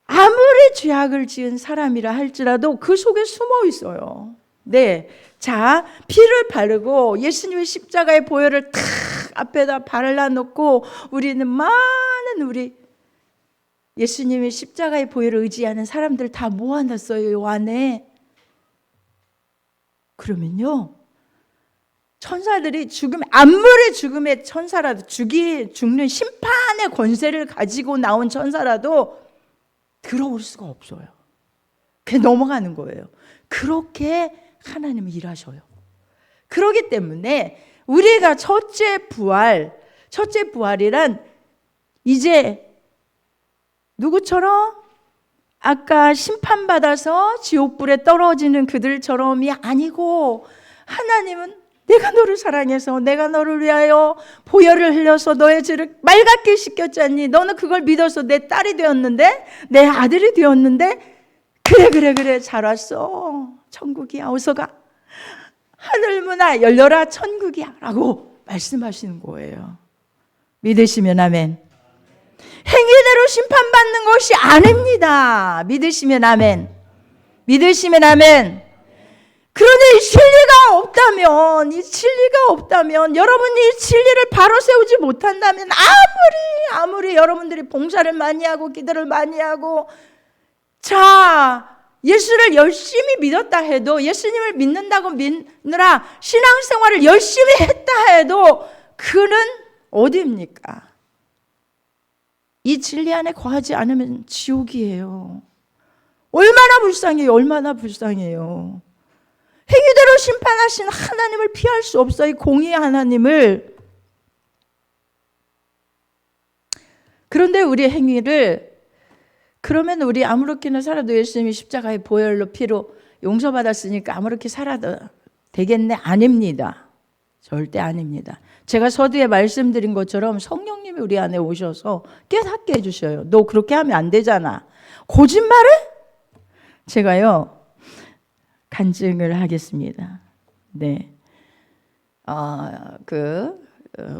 아무리 죄악을 지은 사람이라 할지라도 그 속에 숨어 있어요. 네. 자, 피를 바르고 예수님의 십자가의 보혈을 탁 앞에다 발라놓고 우리는 많은 우리 예수님의 십자가의 보혈을 의지하는 사람들 다 모아놨어요, 요 안에. 그러면요, 천사들이 아무리 죽음의 천사라도 죽는 심판의 권세를 가지고 나온 천사라도 들어올 수가 없어요. 그냥 넘어가는 거예요. 그렇게 하나님은 일하셔요. 그렇기 때문에 우리가 첫째 부활이란 이제 누구처럼? 아까 심판받아서 지옥불에 떨어지는 그들처럼이 아니고, 하나님은 내가 너를 사랑해서 내가 너를 위하여 보혈을 흘려서 너의 죄를 맑게 씻겼잖니. 너는 그걸 믿어서 내 딸이 되었는데, 내 아들이 되었는데, 그래 잘 왔어. 천국이야. 어서 가. 하늘문화 열려라. 천국이야. 라고 말씀하시는 거예요. 믿으시면 아멘. 행위대로 심판받는 것이 아닙니다. 믿으시면 아멘. 믿으시면 아멘. 그런데 이 진리가 없다면, 여러분이 이 진리를 바로 세우지 못한다면, 아무리 여러분들이 봉사를 많이 하고 기도를 많이 하고, 자, 예수를 열심히 믿었다 해도, 예수님을 믿는다고 믿느라 신앙생활을 열심히 했다 해도 그는 어디입니까? 이 진리 안에 거하지 않으면 지옥이에요. 얼마나 불쌍해요. 행위대로 심판하신 하나님을 피할 수 없어요. 이 공의의 하나님을. 그런데 우리 행위를, 그러면 우리 아무렇게나 살아도 예수님이 십자가의 보혈로 피로 용서받았으니까 아무렇게 살아도 되겠네? 아닙니다. 절대 아닙니다. 제가 서두에 말씀드린 것처럼 성령님이 우리 안에 오셔서 깨닫게 해주셔요. 너 그렇게 하면 안 되잖아. 거짓말해? 제가요, 간증을 하겠습니다. 네.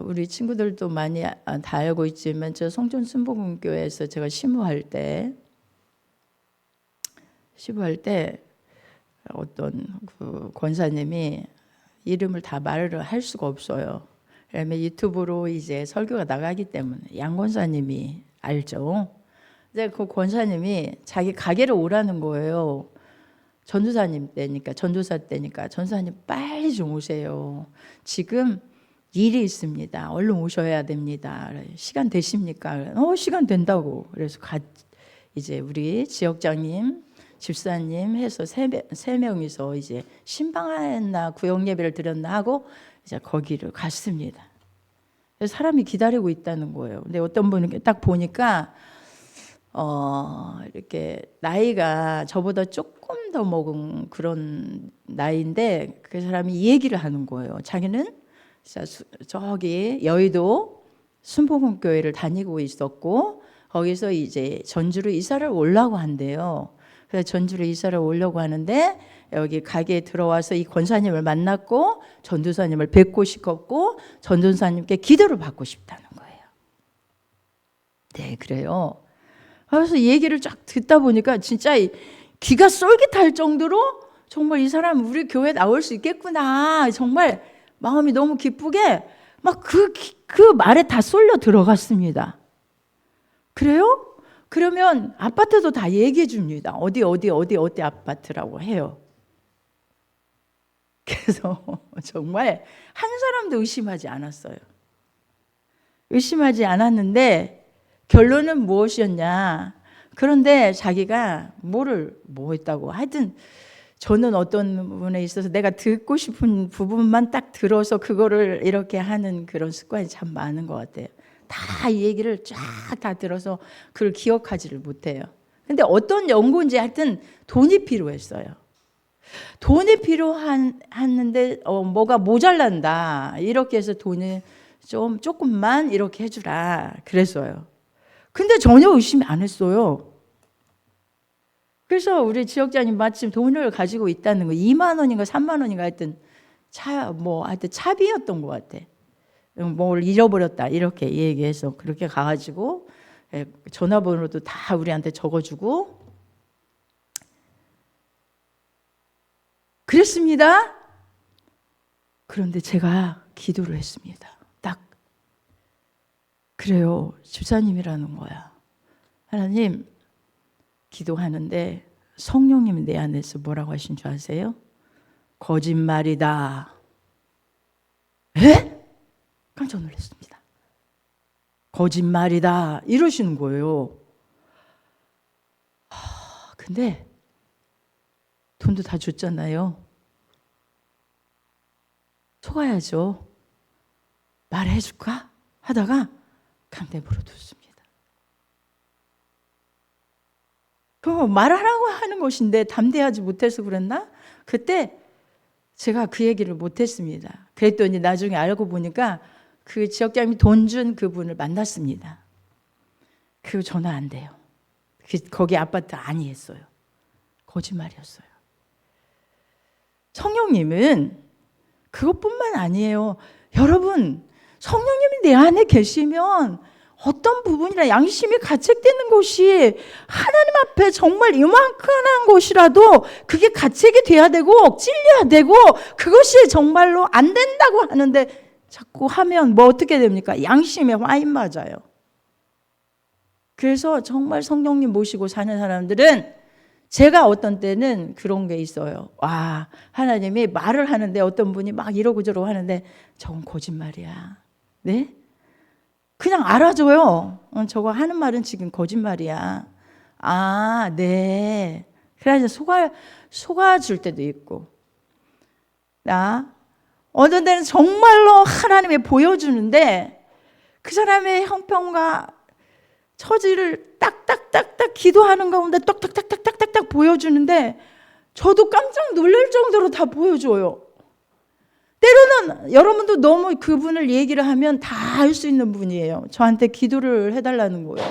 우리 친구들도 많이 다 알고 있지만, 저 성전 순복음교회에서 제가 시무할 때 어떤 그 권사님이 이름을 다 말을 할 수가 없어요. 그다음에 유튜브로 이제 설교가 나가기 때문에 양 권사님이 알죠. 이제 그 권사님이 자기 가게를 오라는 거예요. 전도사 때니까 전도사님 빨리 좀 오세요. 지금 일이 있습니다. 얼른 오셔야 됩니다. 시간 되십니까? 시간 된다고. 그래서 이제 우리 지역장님, 집사님 해서 세 명이서 이제 신방했나 구역 예배를 드렸나 하고 이제 거기를 갔습니다. 그래서 사람이 기다리고 있다는 거예요. 근데 어떤 분이 딱 보니까 이렇게 나이가 저보다 조금 더 먹은 그런 나이인데, 그 사람이 이 얘기를 하는 거예요. 자기는 저기 여의도 순복음교회를 다니고 있었고, 거기서 이제 전주로 이사를 오려고 한대요. 그래서 전주로 이사를 오려고 하는데, 여기 가게에 들어와서 이 권사님을 만났고 전도사님을 뵙고 싶었고 전도사님께 기도를 받고 싶다는 거예요. 네, 그래요. 그래서 이 얘기를 쫙 듣다 보니까 진짜 귀가 쏠깃할 정도로 정말 이 사람 우리 교회에 나올 수 있겠구나, 정말 마음이 너무 기쁘게 막 그 말에 다 쏠려 들어갔습니다. 그래요? 그러면 아파트도 다 얘기해 줍니다. 어디 아파트라고 해요. 그래서 정말 한 사람도 의심하지 않았어요. 의심하지 않았는데 결론은 무엇이었냐? 그런데 자기가 뭐 했다고, 하여튼 저는 어떤 부분에 있어서 내가 듣고 싶은 부분만 딱 들어서 그거를 이렇게 하는 그런 습관이 참 많은 것 같아요. 다 이 얘기를 쫙 다 들어서 그걸 기억하지를 못해요. 근데 어떤 연구인지 하여튼 돈이 필요했어요. 돈이 필요했는데 뭐가 모자란다, 이렇게 해서 돈을 조금만 이렇게 해주라 그랬어요. 근데 전혀 의심 안 했어요. 그래서 우리 지역장님 마침 돈을 가지고 있다는 거, 2만 원인가 3만 원인가 하여튼 하여튼 차비였던 것 같아. 뭘 잃어버렸다 이렇게 얘기해서 그렇게 가가지고 전화번호도 다 우리한테 적어주고 그랬습니다. 그런데 제가 기도를 했습니다. 딱 그래요. 집사님이라는 거야. 하나님, 기도하는데 성령님이 내 안에서 뭐라고 하신 줄 아세요? 거짓말이다. 에? 깜짝 놀랐습니다. 거짓말이다 이러시는 거예요. 근데 돈도 다 줬잖아요. 속아야죠. 말해줄까? 하다가 그냥 내버려뒀습니다. 그럼 말하라고 하는 것인데 담대하지 못해서 그랬나? 그때 제가 그 얘기를 못했습니다. 그랬더니 나중에 알고 보니까 그 지역장님이 돈 준 그분을 만났습니다. 그리고 전화 안 돼요. 거기 아파트 아니었어요. 거짓말이었어요. 성령님은 그것뿐만 아니에요. 여러분, 성령님이 내 안에 계시면 어떤 부분이나 양심이 가책되는 것이 하나님 앞에 정말 이만큼한 것이라도 그게 가책이 돼야 되고 찔려야 되고 그것이 정말로 안 된다고 하는데 자꾸 하면 뭐 어떻게 됩니까? 양심에 화인 맞아요. 그래서 정말 성령님 모시고 사는 사람들은 제가 어떤 때는 그런 게 있어요. 와, 하나님이 말을 하는데 어떤 분이 막 이러고 저러고 하는데 저건 거짓말이야. 네? 그냥 알아줘요. 저거 하는 말은 지금 거짓말이야. 아, 네. 그래서 속아줄 때도 있고. 어떤 때는 정말로 하나님이 보여주는데 그 사람의 형편과 처지를 딱딱딱딱 기도하는 가운데 딱딱딱딱딱딱 보여주는데 저도 깜짝 놀랄 정도로 다 보여줘요. 때로는 여러분도 너무 그분을 얘기를 하면 다 알 수 있는 분이에요. 저한테 기도를 해달라는 거예요.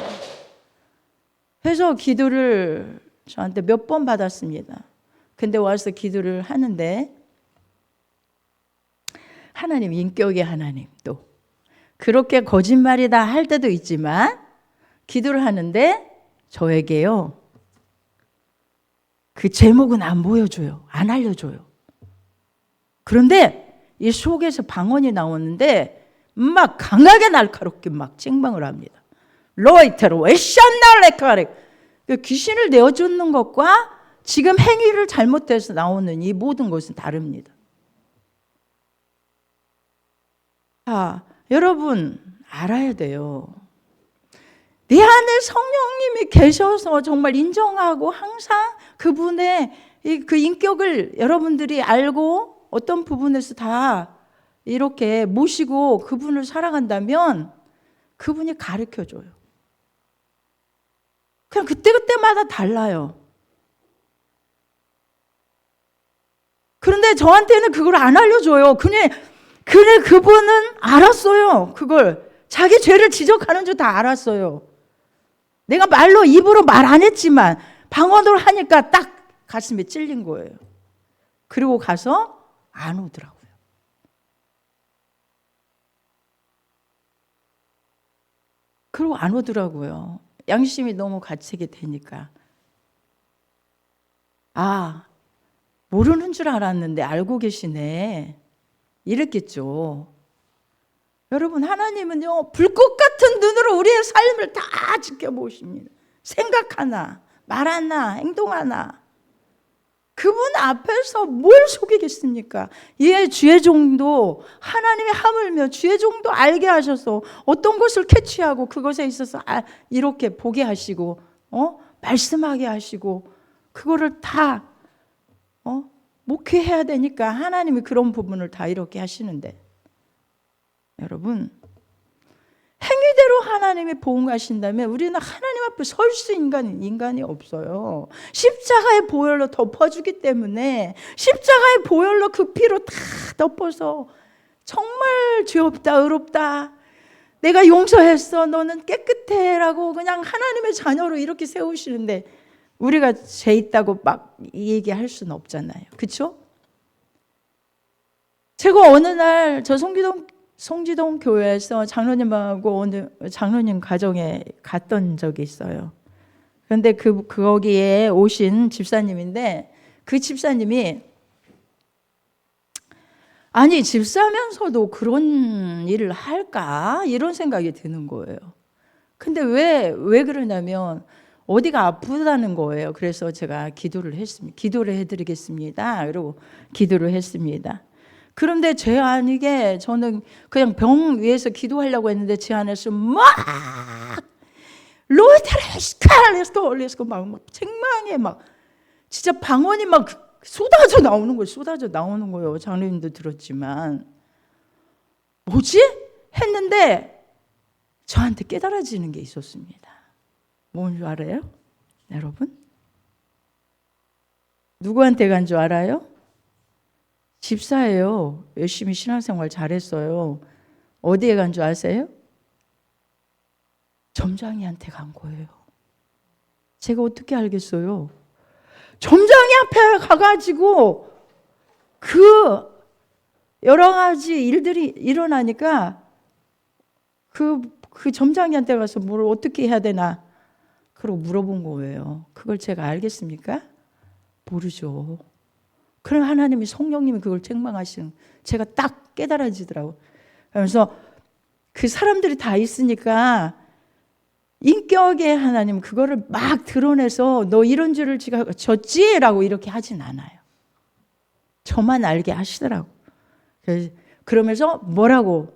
그래서 기도를 저한테 몇 번 받았습니다. 근데 와서 기도를 하는데 하나님, 인격의 하나님 또 그렇게 거짓말이다 할 때도 있지만 기도를 하는데 저에게요 그 제목은 안 보여줘요. 안 알려줘요. 그런데 이 속에서 방언이 나오는데 막 강하게 날카롭게 막 찡방을 합니다. 로이테로 에샨날레카레 귀신을 내어쫓는 것과 지금 행위를 잘못해서 나오는 이 모든 것은 다릅니다. 여러분 알아야 돼요. 내 안에 성령님이 계셔서 정말 인정하고 항상 그분의 그 인격을 여러분들이 알고 어떤 부분에서 다 이렇게 모시고 그분을 살아간다면 그분이 가르쳐줘요. 그냥 그때그때마다 달라요. 그런데 저한테는 그걸 안 알려줘요. 그래 그분은 알았어요. 그걸 자기 죄를 지적하는 줄 다 알았어요. 내가 말로 입으로 말 안 했지만 방언으로 하니까 딱 가슴에 찔린 거예요. 그리고 가서 안 오더라고요. 그리고 안 오더라고요. 양심이 너무 가책이 되니까. 모르는 줄 알았는데 알고 계시네. 이랬겠죠. 여러분, 하나님은요 불꽃 같은 눈으로 우리의 삶을 다 지켜보십니다. 생각 하나, 말 하나, 행동 하나. 그분 앞에서 뭘 속이겠습니까? 주의 종도 하나님의 하물며 주의 종도 알게 하셔서 어떤 것을 캐치하고 그것에 있어서 이렇게 보게 하시고 말씀하게 하시고 그거를 다 목회해야 되니까 하나님이 그런 부분을 다 이렇게 하시는데 여러분 행위대로 하나님이 보응하신다면 우리는 하나님 앞에 설 수 있는 인간이 없어요. 십자가의 보혈로 덮어주기 때문에 십자가의 보혈로 그 피로 다 덮어서 정말 죄 없다 의롭다 내가 용서했어 너는 깨끗해 라고 그냥 하나님의 자녀로 이렇게 세우시는데 우리가 죄 있다고 막 얘기할 수는 없잖아요. 그렇죠? 제가 어느 날 저 송기동 송지동 교회에서 장로님하고 오늘 장로님 가정에 갔던 적이 있어요. 그런데 거기에 오신 집사님인데 그 집사님이 아니 집사면서도 그런 일을 할까? 이런 생각이 드는 거예요. 근데 왜 그러냐면 어디가 아프다는 거예요. 그래서 제가 기도를 했습니다. 기도를 해드리겠습니다. 그리고 기도를 했습니다. 그런데 제 아니게 저는 그냥 병 위에서 기도하려고 했는데 제 안에서 막 로테레스칼레스코 막 책망에 막 진짜 방언이 막 쏟아져 나오는 거예요. 장로님도 들었지만 뭐지? 했는데 저한테 깨달아지는 게 있었습니다. 뭔 줄 알아요? 여러분? 누구한테 간 줄 알아요? 집사예요. 열심히 신앙생활 잘했어요. 어디에 간 줄 아세요? 점장이한테 간 거예요. 제가 어떻게 알겠어요? 점장이 앞에 가가지고 그 여러 가지 일들이 일어나니까 그 점장이한테 가서 뭘 어떻게 해야 되나 그러고 물어본 거예요. 그걸 제가 알겠습니까? 모르죠. 그럼 하나님이 성령님이 그걸 책망하시는 제가 딱 깨달아지더라고요. 그래서 그 사람들이 다 있으니까 인격의 하나님 그거를 막 드러내서 너 이런 죄를 졌지? 라고 이렇게 하진 않아요. 저만 알게 하시더라고. 그러면서 뭐라고?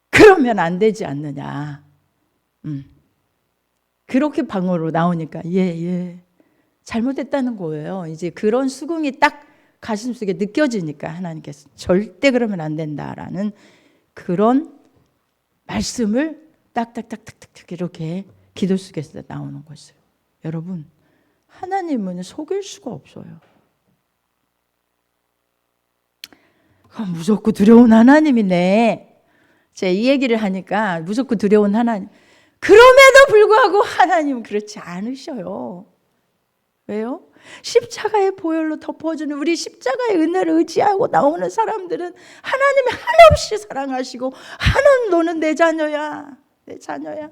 그러면 안 되지 않느냐. 그렇게 방언으로 나오니까 예. 잘못했다는 거예요. 이제 그런 수긍이 딱 가슴속에 느껴지니까 하나님께서 절대 그러면 안 된다라는 그런 말씀을 딱딱딱딱딱 이렇게 기도 속에서 나오는 것을. 여러분, 하나님은 속일 수가 없어요. 무섭고 두려운 하나님이네. 제가 이 얘기를 하니까 무섭고 두려운 하나님. 그럼에도 불구하고 하나님은 그렇지 않으셔요. 왜요? 십자가의 보혈로 덮어주는 우리 십자가의 은혜를 의지하고 나오는 사람들은 하나님이 한없이 사랑하시고 하나님 너는 내 자녀야. 내 자녀야.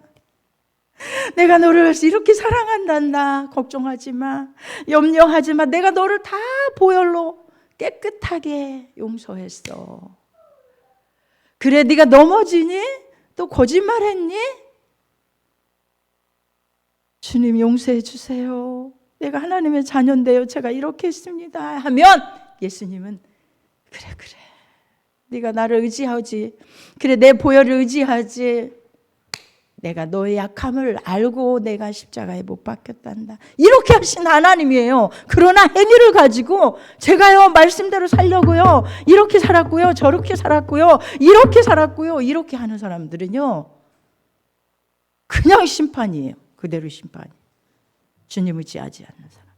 내가 너를 이렇게 사랑한단다. 걱정하지 마. 염려하지 마. 내가 너를 다 보혈로 깨끗하게 용서했어. 그래 네가 넘어지니? 또 거짓말했니? 주님 용서해 주세요. 내가 하나님의 자녀인데요. 제가 이렇게 했습니다. 하면 예수님은 그래. 네가 나를 의지하지. 그래 내 보혈을 의지하지. 내가 너의 약함을 알고 내가 십자가에 못 박혔단다. 이렇게 하신 하나님이에요. 그러나 행위를 가지고 제가요 말씀대로 살려고요. 이렇게 살았고요. 저렇게 살았고요. 이렇게 살았고요. 이렇게 하는 사람들은요. 그냥 심판이에요. 그대로 심판이. 주님 의지하지 않는 사람.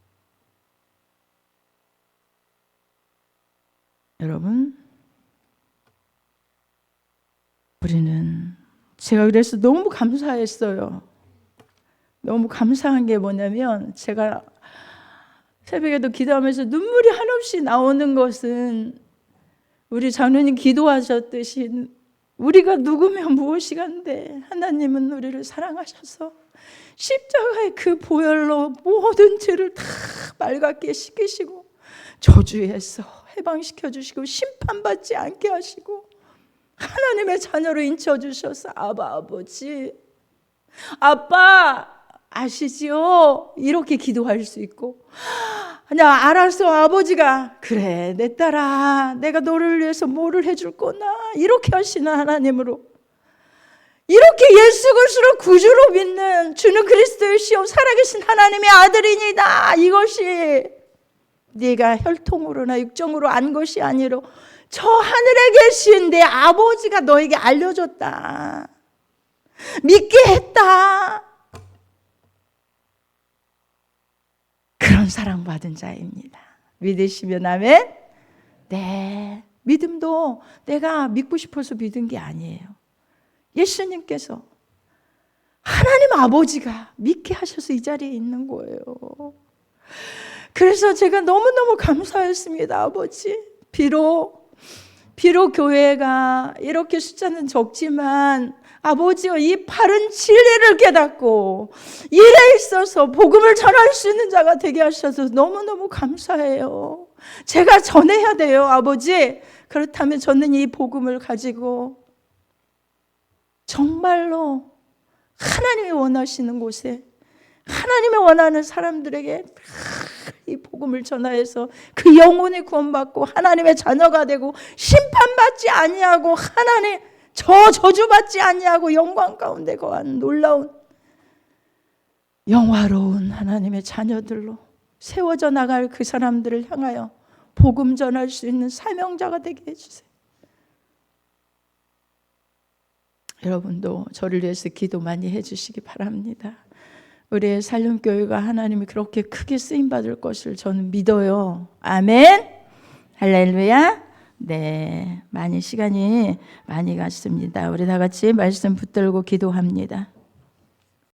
여러분, 우리는 제가 그래서 너무 감사했어요. 너무 감사한 게 뭐냐면 제가 새벽에도 기도하면서 눈물이 한없이 나오는 것은 우리 장로님 기도하셨듯이 우리가 누구면 무엇이간데 하나님은 우리를 사랑하셔서 십자가의 그 보혈로 모든 죄를 다 맑게 씻기시고 저주에서 해방시켜 주시고 심판받지 않게 하시고 하나님의 자녀로 인쳐주셔서 아버지 아빠 아시지요? 이렇게 기도할 수 있고 그냥 알았어 아버지가 그래 내 딸아 내가 너를 위해서 뭐를 해줄 거나 이렇게 하시는 하나님으로 이렇게 예수 그리스도를 구주로 믿는 주는 그리스도의 시험 살아계신 하나님의 아들이니다. 이것이 네가 혈통으로나 육정으로 안 것이 아니로 저 하늘에 계신 내 아버지가 너에게 알려줬다. 믿게 했다. 그런 사랑받은 자입니다. 믿으시면 아멘? 네. 믿음도 내가 믿고 싶어서 믿은 게 아니에요. 예수님께서 하나님 아버지가 믿게 하셔서 이 자리에 있는 거예요. 그래서 제가 너무너무 감사했습니다. 아버지 비록 비록 교회가 이렇게 숫자는 적지만 아버지여 이 바른 진리를 깨닫고 일에 있어서 복음을 전할 수 있는 자가 되게 하셔서 너무너무 감사해요. 제가 전해야 돼요, 아버지. 그렇다면 저는 이 복음을 가지고 정말로 하나님이 원하시는 곳에 하나님이 원하는 사람들에게 이 복음을 전하여서 그 영혼이 구원받고 하나님의 자녀가 되고 심판받지 아니하고 하나님 저주받지 아니하고 영광 가운데 거한 놀라운 영화로운 하나님의 자녀들로 세워져 나갈 그 사람들을 향하여 복음 전할 수 있는 사명자가 되게 해주세요. 여러분도 저를 위해서 기도 많이 해주시기 바랍니다. 우리의 살림교회가 하나님이 그렇게 크게 쓰임받을 것을 저는 믿어요. 아멘. 할렐루야. 네, 시간이 많이 갔습니다. 우리 다 같이 말씀 붙들고 기도합니다.